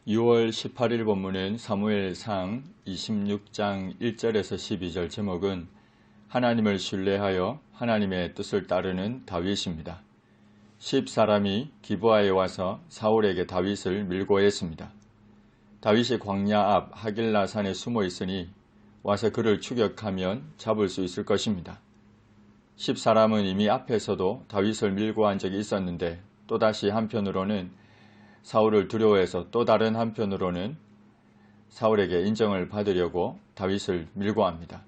6월 18일 본문은 사무엘상 26장 1절에서 12절. 제목은 하나님을 신뢰하여 하나님의 뜻을 따르는 다윗입니다. 10사람이 기브아에 와서 사울에게 다윗을 밀고 했습니다. 다윗이 광야 앞 하길라 산에 숨어 있으니 와서 그를 추격하면 잡을 수 있을 것입니다. 10사람은 이미 앞에서도 다윗을 밀고 한 적이 있었는데 또다시 한편으로는 사울을 두려워해서 또 다른 한편으로는 사울에게 인정을 받으려고 다윗을 밀고 합니다.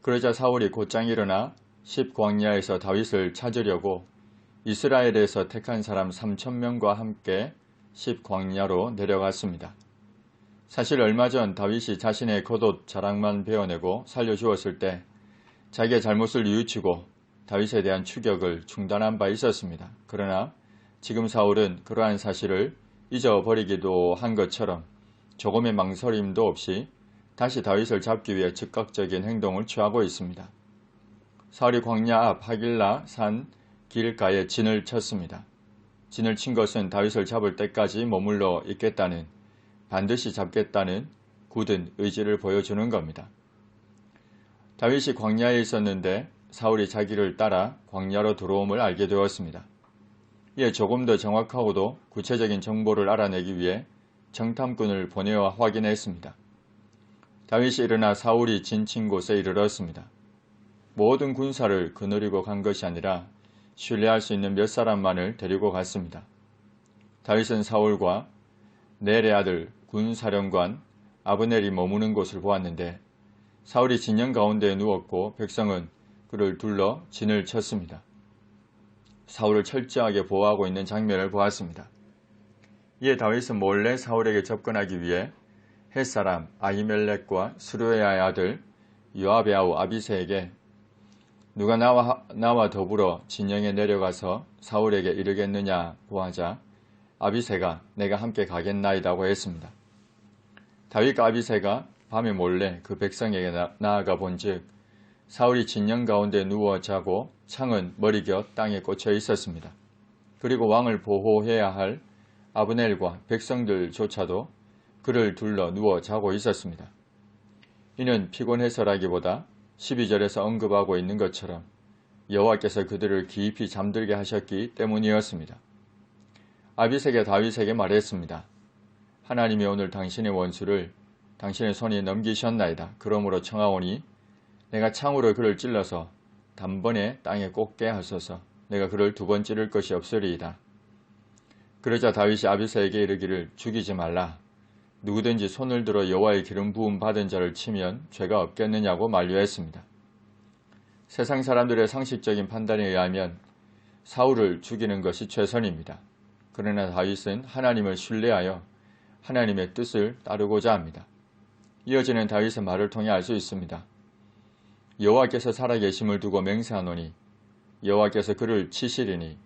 그러자 사울이 곧장 일어나 10광야에서 다윗을 찾으려고 이스라엘에서 택한 사람 3,000명과 함께 10광야로 내려갔습니다. 사실 얼마 전 다윗이 자신의 겉옷 자랑만 베어내고 살려주었을 때 자기의 잘못을 뉘우치고 다윗에 대한 추격을 중단한 바 있었습니다. 그러나 지금 사울은 그러한 사실을 잊어버리기도 한 것처럼 조금의 망설임도 없이 다시 다윗을 잡기 위해 즉각적인 행동을 취하고 있습니다. 사울이 광야 앞 하길라 산 길가에 진을 쳤습니다. 진을 친 것은 다윗을 잡을 때까지 머물러 있겠다는, 반드시 잡겠다는 굳은 의지를 보여주는 겁니다. 다윗이 광야에 있었는데 사울이 자기를 따라 광야로 들어옴을 알게 되었습니다. 이에 조금 더 정확하고도 구체적인 정보를 알아내기 위해 정탐꾼을 보내어 확인했습니다. 다윗이 일어나 사울이 진친 곳에 이르렀습니다. 모든 군사를 거느리고 간 것이 아니라 신뢰할 수 있는 몇 사람만을 데리고 갔습니다. 다윗은 사울과 넬의 아들 군사령관 아브넬이 머무는 곳을 보았는데 사울이 진영 가운데에 누웠고 백성은 그를 둘러 진을 쳤습니다. 사울을 철저하게 보호하고 있는 장면을 보았습니다. 이에 다윗은 몰래 사울에게 접근하기 위해 햇사람 아히멜렉과 수르야의 아들 요압의 아우 아비새에게 누가 나와 더불어 진영에 내려가서 사울에게 이르겠느냐고 하자 아비새가 내가 함께 가겠나이다고 했습니다. 다윗과 아비새가 밤에 몰래 그 백성에게 나아가 본즉 사울이 진영 가운데 누워 자고 창은 머리곁 땅에 꽂혀 있었습니다. 그리고 왕을 보호해야 할 아브넬과 백성들조차도 그를 둘러 누워 자고 있었습니다. 이는 피곤해서라기보다 12절에서 언급하고 있는 것처럼 여호와께서 그들을 깊이 잠들게 하셨기 때문이었습니다. 아비새가 다윗에게 말했습니다. 하나님이 오늘 당신의 원수를 당신의 손에 넘기셨나이다. 그러므로 청하오니 내가 창으로 그를 찔러서 단번에 땅에 꽂게 하소서. 내가 그를 두 번 찌를 것이 없으리이다. 그러자 다윗이 아비새에게 이르기를 죽이지 말라. 누구든지 손을 들어 여호와의 기름 부음 받은 자를 치면 죄가 없겠느냐고 만류했습니다. 세상 사람들의 상식적인 판단에 의하면 사울을 죽이는 것이 최선입니다. 그러나 다윗은 하나님을 신뢰하여 하나님의 뜻을 따르고자 합니다. 이어지는 다윗의 말을 통해 알 수 있습니다. 여호와께서 살아계심을 두고 맹세하노니 여호와께서 그를 치시리니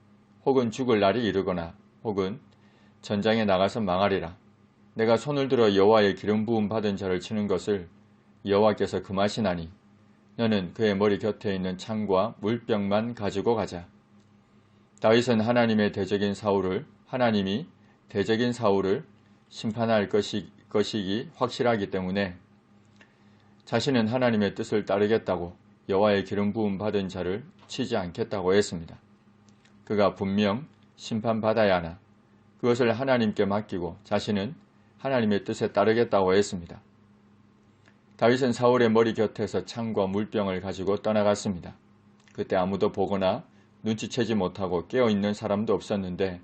혹은 죽을 날이 이르거나 혹은 전장에 나가서 망하리라. 내가 손을 들어 여호와의 기름 부음 받은 자를 치는 것을 여호와께서 금하시나니 너는 그의 머리 곁에 있는 창과 물병만 가지고 가자. 다윗은 하나님이 대적인 사울을 심판할 것이기 확실하기 때문에 자신은 하나님의 뜻을 따르겠다고 여호와의 기름 부음 받은 자를 치지 않겠다고 했습니다. 그가 분명 심판받아야 하나 그것을 하나님께 맡기고 자신은 하나님의 뜻에 따르겠다고 했습니다. 다윗은 사울의 머리 곁에서 창과 물병을 가지고 떠나갔습니다. 그때 아무도 보거나 눈치채지 못하고 깨어있는 사람도 없었는데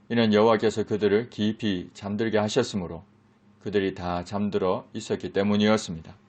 이는 여호와께서 그들을 깊이 잠들게 하셨으므로 그들이 다 잠들어 있었기 때문이었습니다.